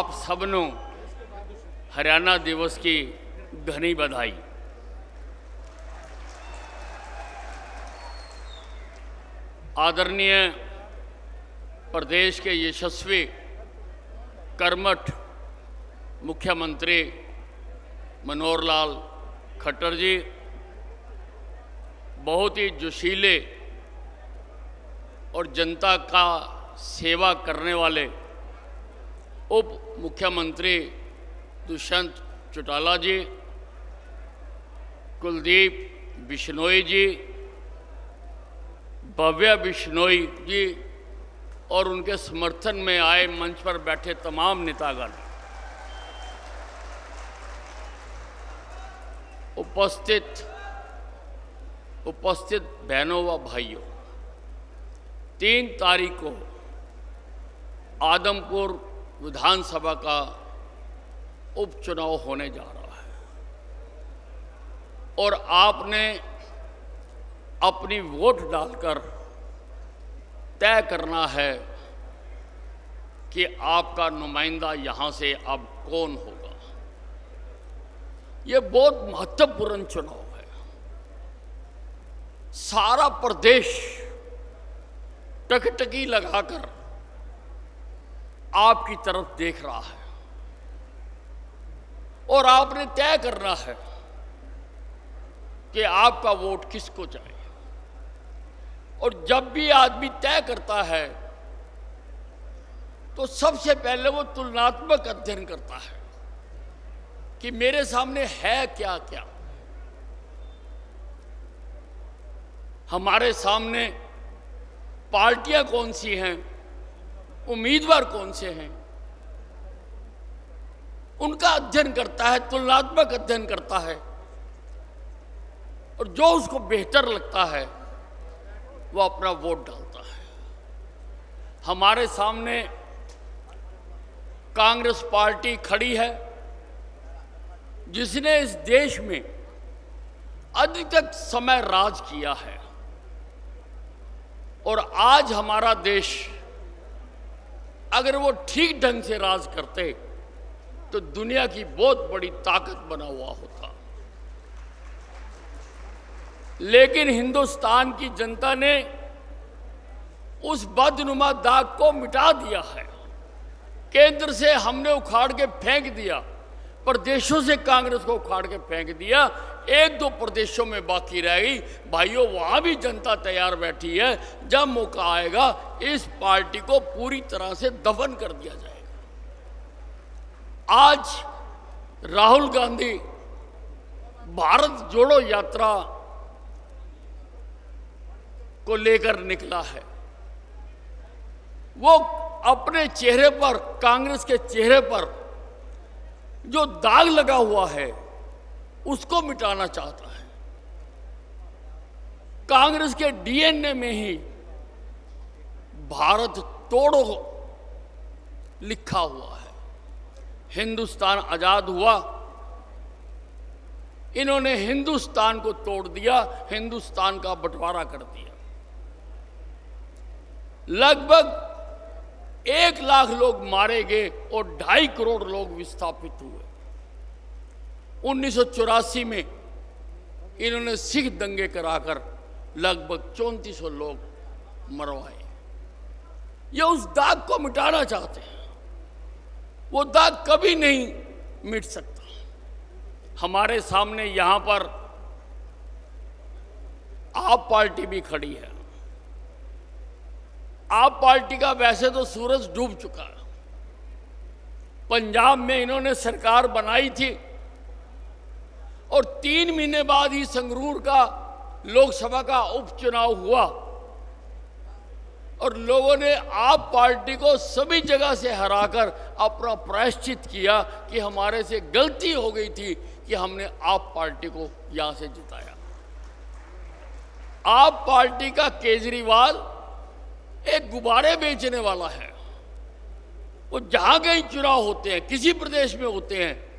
आप सबनों हरियाणा दिवस की घनी बधाई। आदरणीय प्रदेश के यशस्वी कर्मठ मुख्यमंत्री मनोहर लाल खट्टर जी, बहुत ही जोशीले और जनता का सेवा करने वाले उप मुख्यमंत्री दुष्यंत चौटाला जी, कुलदीप बिश्नोई जी, भव्य बिश्नोई जी और उनके समर्थन में आए मंच पर बैठे तमाम नेतागण, उपस्थित बहनों व भाइयों, 3 तारीख को आदमपुर विधानसभा का उपचुनाव होने जा रहा है और आपने अपनी वोट डालकर तय करना है कि आपका नुमाइंदा यहां से अब कौन होगा। यह बहुत महत्वपूर्ण चुनाव है। सारा प्रदेश टकटकी लगाकर आपकी तरफ देख रहा है और आपने तय करना है कि आपका वोट किसको जाए। और जब भी आदमी तय करता है तो सबसे पहले वो तुलनात्मक अध्ययन करता है कि मेरे सामने है क्या क्या। हमारे सामने पार्टियां कौन सी हैं, उम्मीदवार कौन से हैं, उनका अध्ययन करता है, तुलनात्मक अध्ययन करता है और जो उसको बेहतर लगता है वो अपना वोट डालता है। हमारे सामने कांग्रेस पार्टी खड़ी है जिसने इस देश में अधिकतम समय राज किया है और आज हमारा देश अगर वो ठीक ढंग से राज करते तो दुनिया की बहुत बड़ी ताकत बना हुआ होता। लेकिन हिंदुस्तान की जनता ने उस बदनुमा दाग को मिटा दिया है। केंद्र से हमने उखाड़ के फेंक दिया, प्रदेशों से कांग्रेस को उखाड़ के फेंक दिया, 1-2 प्रदेशों में बाकी रह गई। भाइयों, वहां भी जनता तैयार बैठी है, जब मौका आएगा इस पार्टी को पूरी तरह से दफन कर दिया जाएगा। आज राहुल गांधी भारत जोड़ो यात्रा को लेकर निकला है। वो अपने चेहरे पर, कांग्रेस के चेहरे पर जो दाग लगा हुआ है उसको मिटाना चाहता है। कांग्रेस के डीएनए में ही भारत तोड़ो लिखा हुआ है। हिंदुस्तान आजाद हुआ, इन्होंने हिंदुस्तान को तोड़ दिया, हिंदुस्तान का बंटवारा कर दिया। लगभग 1 लाख लोग मारे गए और 2.5 करोड़ लोग विस्थापित हुए। 1984 में इन्होंने सिख दंगे कराकर लगभग 3400 लोग मरवाए। ये उस दाग को मिटाना चाहते हैं। वो दाग कभी नहीं मिट सकता। हमारे सामने यहां पर आप पार्टी भी खड़ी है। आप पार्टी का वैसे तो सूरज डूब चुका है। पंजाब में इन्होंने सरकार बनाई थी और 3 महीने बाद ही संगरूर का लोकसभा का उपचुनाव हुआ और लोगों ने आप पार्टी को सभी जगह से हराकर अपना प्रायश्चित किया कि हमारे से गलती हो गई थी कि हमने आप पार्टी को यहां से जिताया। आप पार्टी का केजरीवाल एक गुब्बारे बेचने वाला है। वो जहां कहीं चुनाव होते हैं, किसी प्रदेश में होते हैं,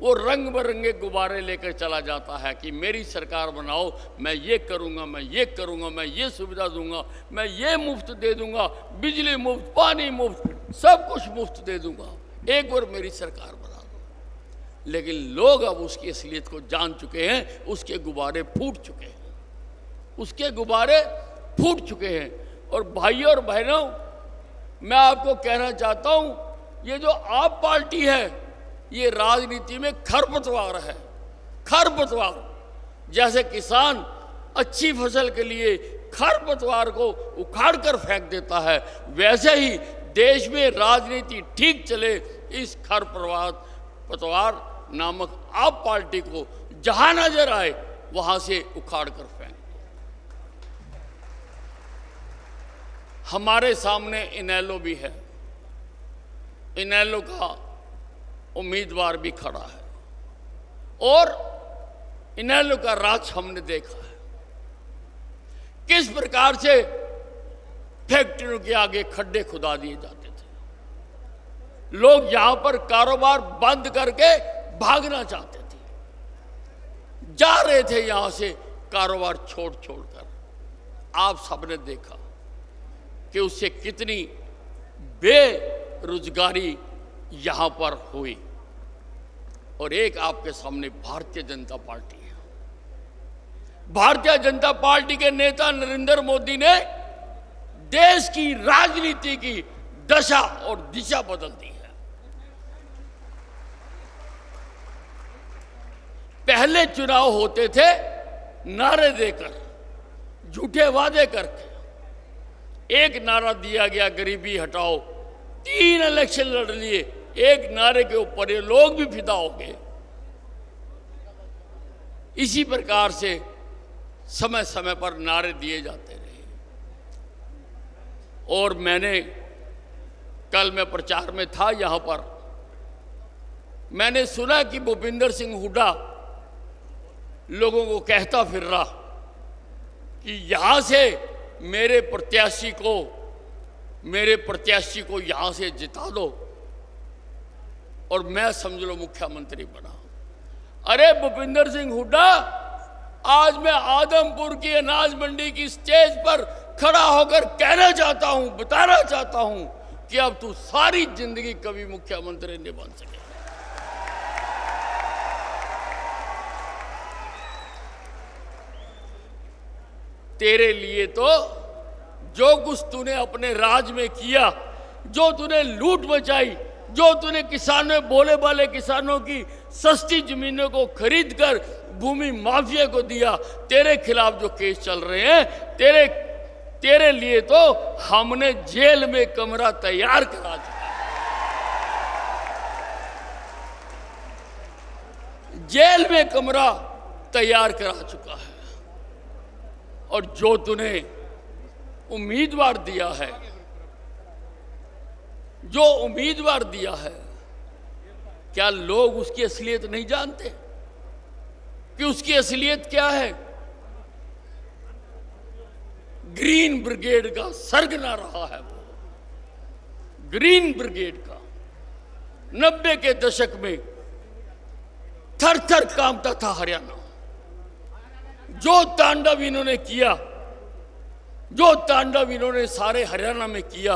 वो रंग बिरंगे गुब्बारे लेकर चला जाता है कि मेरी सरकार बनाओ, मैं ये करूंगा, मैं ये करूंगा, मैं ये सुविधा दूंगा, मैं ये मुफ्त दे दूंगा, बिजली मुफ्त, पानी मुफ्त, सब कुछ मुफ्त दे दूंगा। एक बार मेरी सरकार बना दो। लेकिन लोग अब उसकी असलियत को जान चुके हैं, उसके गुब्बारे फूट चुके हैं, उसके गुब्बारे फूट चुके हैं। और भाइयों और बहनों, मैं आपको कहना चाहता हूं, ये जो आप पार्टी है, ये राजनीति में खरपतवार है, खरपतवार। जैसे किसान अच्छी फसल के लिए खरपतवार को उखाड़ कर फेंक देता है, वैसे ही देश में राजनीति ठीक चले, इस खरपतवार नामक आप पार्टी को जहां नजर आए वहां से उखाड़ कर फेंक। हमारे सामने इनेलो भी है, इनेलो का उम्मीदवार भी खड़ा है और इनेलो का राज हमने देखा है, किस प्रकार से फैक्ट्रियों के आगे खड्डे खुदा दिए जाते थे। लोग यहां पर कारोबार बंद करके भागना चाहते थे, जा रहे थे यहां से कारोबार छोड़ छोड़कर। आप सबने देखा कि उससे कितनी बेरोजगारी यहां पर हुई। और एक आपके सामने भारतीय जनता पार्टी है। भारतीय जनता पार्टी के नेता नरेंद्र मोदी ने देश की राजनीति की दशा और दिशा बदल दी है। पहले चुनाव होते थे नारे देकर, झूठे वादे करके। एक नारा दिया गया, गरीबी हटाओ, 3 इलेक्शन लड़ लिए, एक नारे के ऊपर ये लोग भी फिदा हो गए। इसी प्रकार से समय समय पर नारे दिए जाते रहे। और मैंने कल मैं प्रचार में था यहां पर, मैंने सुना कि भूपिंदर सिंह हुड्डा लोगों को कहता फिर रहा कि यहां से मेरे प्रत्याशी को यहां से जिता दो और मैं समझ लो मुख्यमंत्री बना। अरे भूपिंदर सिंह हुड्डा, आज मैं आदमपुर की अनाज मंडी की स्टेज पर खड़ा होकर कहना चाहता हूं, बताना चाहता हूं कि अब तू सारी जिंदगी कभी मुख्यमंत्री नहीं बन सके। तेरे लिए तो जो कुछ तूने अपने राज में किया, जो तूने लूट मचाई, जो तूने किसानों, बोले वाले किसानों की सस्ती जमीनों को खरीद कर भूमि माफिया को दिया, तेरे खिलाफ जो केस चल रहे हैं, तेरे लिए तो हमने जेल में कमरा तैयार करा चुका है, जेल में कमरा तैयार करा चुका है। और जो तूने उम्मीदवार दिया है, जो उम्मीदवार दिया है, क्या लोग उसकी असलियत नहीं जानते कि उसकी असलियत क्या है? ग्रीन ब्रिगेड का सरगना रहा है वो, ग्रीन ब्रिगेड का। 90 के दशक में थर थर कांपता था हरियाणा। जो तांडव इन्होंने किया, जो तांडव इन्होंने सारे हरियाणा में किया,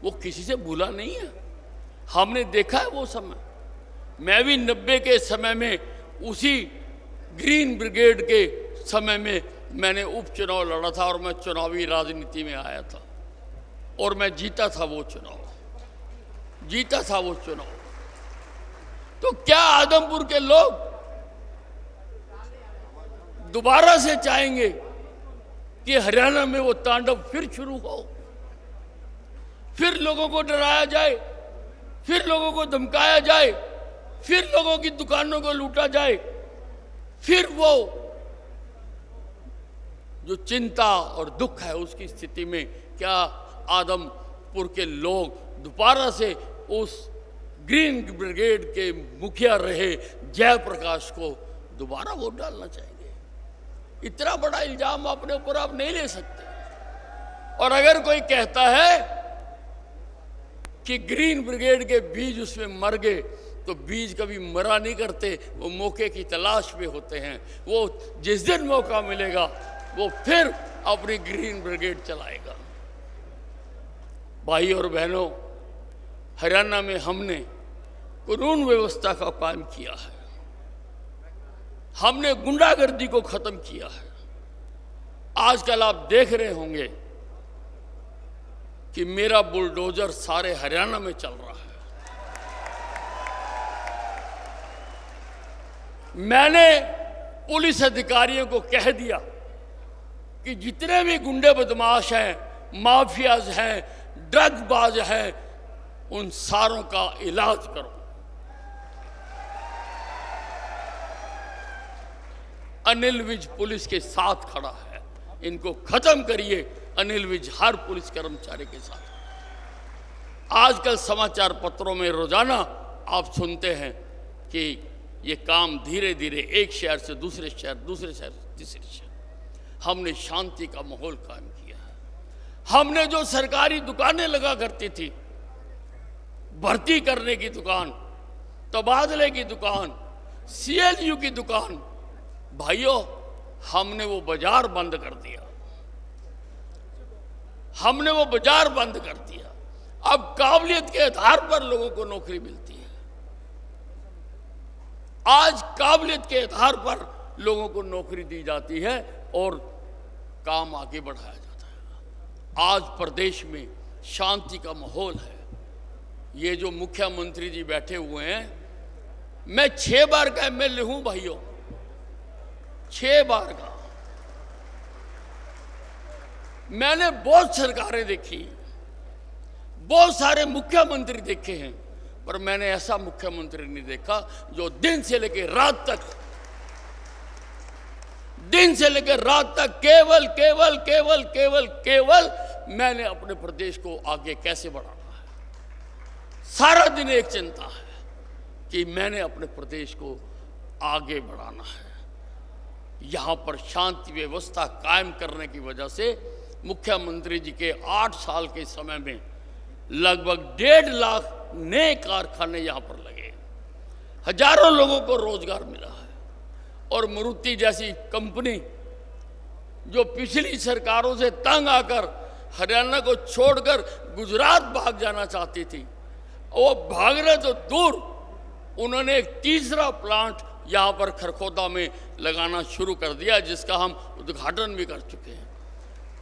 वो किसी से भूला नहीं है। हमने देखा है वो समय। मैं भी 90 के समय में, उसी ग्रीन ब्रिगेड के समय में मैंने उपचुनाव लड़ा था और मैं चुनावी राजनीति में आया था और मैं जीता था वो चुनाव, जीता था वो चुनाव। तो क्या आदमपुर के लोग दोबारा से चाहेंगे कि हरियाणा में वो तांडव फिर शुरू हो, फिर लोगों को डराया जाए, फिर लोगों को धमकाया जाए, फिर लोगों की दुकानों को लूटा जाए, फिर वो जो चिंता और दुख है उसकी स्थिति में क्या आदमपुर के लोग दोबारा से उस ग्रीन ब्रिगेड के मुखिया रहे जयप्रकाश को दोबारा वोट डालना चाहेंगे? इतना बड़ा इल्जाम अपने ऊपर आप नहीं ले सकते। और अगर कोई कहता है कि ग्रीन ब्रिगेड के बीज उसमें मर गए, तो बीज कभी मरा नहीं करते, वो मौके की तलाश में होते हैं। वो जिस दिन मौका मिलेगा वो फिर अपनी ग्रीन ब्रिगेड चलाएगा। भाई और बहनों, हरियाणा में हमने कानून व्यवस्था का कायम किया है, हमने गुंडागर्दी को खत्म किया है। आजकल आप देख रहे होंगे कि मेरा बुलडोजर सारे हरियाणा में चल रहा है। मैंने पुलिस अधिकारियों को कह दिया कि जितने भी गुंडे बदमाश हैं, माफियाज हैं, ड्रगबाज हैं, उन सारों का इलाज करो। अनिल विज पुलिस के साथ खड़ा है, इनको खत्म करिए। अनिल विज हर पुलिस कर्मचारी के साथ। आजकल समाचार पत्रों में रोजाना आप सुनते हैं कि ये काम धीरे धीरे एक शहर से दूसरे शहर, दूसरे शहर से तीसरे शहर। हमने शांति का माहौल कायम किया है। हमने जो सरकारी दुकानें लगा करती थी, भर्ती करने की दुकान, तबादले की दुकान, CLU की दुकान, भाइयों हमने वो बाजार बंद कर दिया। हमने वो बाजार बंद कर दिया। अब काबिलियत के आधार पर लोगों को नौकरी मिलती है। आज काबिलियत के आधार पर लोगों को नौकरी दी जाती है और काम आगे बढ़ाया जाता है। आज प्रदेश में शांति का माहौल है। ये जो मुख्यमंत्री जी बैठे हुए हैं, मैं 6 बार का MLA हूं भाइयों, 6 बार का। मैंने बहुत सरकारें देखी, बहुत सारे मुख्यमंत्री देखे हैं, पर मैंने ऐसा मुख्यमंत्री नहीं देखा जो दिन से लेकर रात तक केवल केवल केवल केवल केवल मैंने अपने प्रदेश को आगे कैसे बढ़ाना है। सारा दिन एक चिंता है कि मैंने अपने प्रदेश को आगे बढ़ाना है। यहां पर शांति व्यवस्था कायम करने की वजह से मुख्यमंत्री जी के 8 साल के समय में लगभग 1.5 लाख नए कारखाने यहां पर लगे, हजारों लोगों को रोजगार मिला है। और मारुति जैसी कंपनी जो पिछली सरकारों से तंग आकर हरियाणा को छोड़कर गुजरात भाग जाना चाहती थी, वो भागने तो दूर, उन्होंने एक तीसरा प्लांट यहाँ पर खरखोदा में लगाना शुरू कर दिया, जिसका हम उद्घाटन भी कर चुके हैं।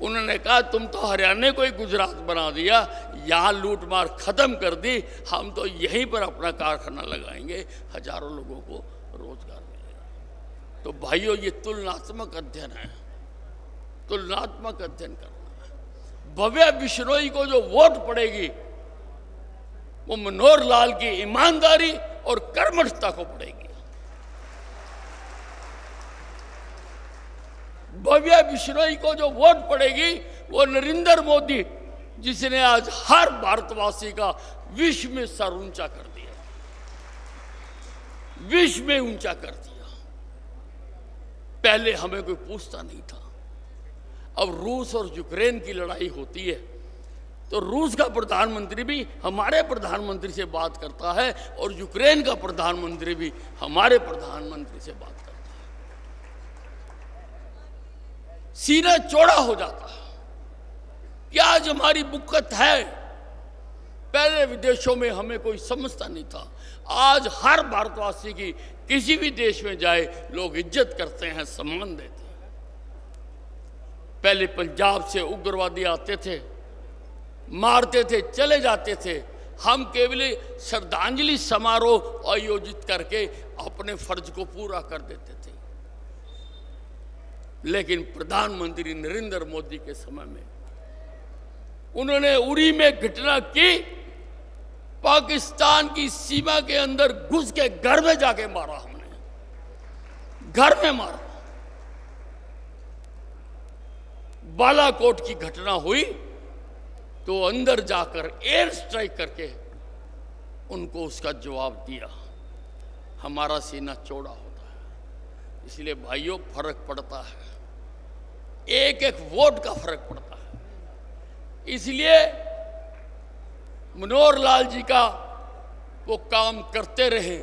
उन्होंने कहा तुम तो हरियाणा को ही गुजरात बना दिया, यहाँ लूट मार खत्म कर दी, हम तो यहीं पर अपना कारखाना लगाएंगे, हजारों लोगों को रोजगार मिलेगा। तो भाइयों, ये तुलनात्मक अध्ययन है, तुलनात्मक अध्ययन करना है। भव्य बिश्नोई को जो वोट पड़ेगी वो मनोहर लाल की ईमानदारी और कर्मठता को पड़ेगी। भव्य बिश्नोई को जो वोट पड़ेगी वो नरेंद्र मोदी, जिसने आज हर भारतवासी का विश्व में सर ऊंचा कर दिया, विश्व में ऊंचा कर दिया। पहले हमें कोई पूछता नहीं था। अब रूस और यूक्रेन की लड़ाई होती है तो रूस का प्रधानमंत्री भी हमारे प्रधानमंत्री से बात करता है और यूक्रेन का प्रधानमंत्री भी हमारे प्रधानमंत्री से बात करता है। सीना चौड़ा हो जाता है कि आज हमारी बुक्कत है। पहले विदेशों में हमें कोई समझता नहीं था, आज हर भारतवासी की किसी भी देश में जाए लोग इज्जत करते हैं, सम्मान देते हैं। पहले पंजाब से उग्रवादी आते थे, मारते थे, चले जाते थे, हम केवल श्रद्धांजलि समारोह आयोजित करके अपने फर्ज को पूरा कर देते थे। लेकिन प्रधानमंत्री नरेंद्र मोदी के समय में उन्होंने उरी में घटना की, पाकिस्तान की सीमा के अंदर घुस के घर में जाके मारा, हमने घर में मारा। बालाकोट की घटना हुई तो अंदर जाकर एयर स्ट्राइक करके उनको उसका जवाब दिया। हमारा सीना चौड़ा होता है, इसलिए भाइयों फर्क पड़ता है, एक एक वोट का फर्क पड़ता है। इसलिए मनोहर लाल जी का वो काम करते रहे,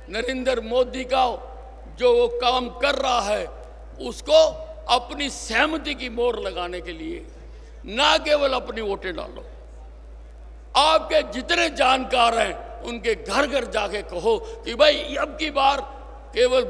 नरेंद्र मोदी का जो वो काम कर रहा है उसको अपनी सहमति की मोहर लगाने के लिए ना केवल अपनी वोटें डालो, आपके जितने जानकार हैं उनके घर घर जाके कहो कि भाई अब की बार केवल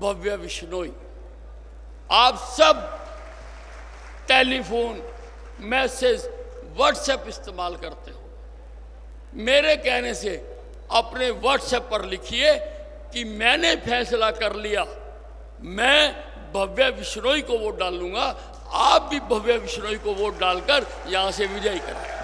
भव्य बिश्नोई। आप सब टेलीफोन, मैसेज, व्हाट्सएप इस्तेमाल करते हो, मेरे कहने से अपने व्हाट्सएप पर लिखिए कि मैंने फैसला कर लिया, मैं भव्य बिश्नोई को वोट डालूंगा, आप भी भव्य बिश्नोई को वोट डालकर यहां से विजयी कराएं।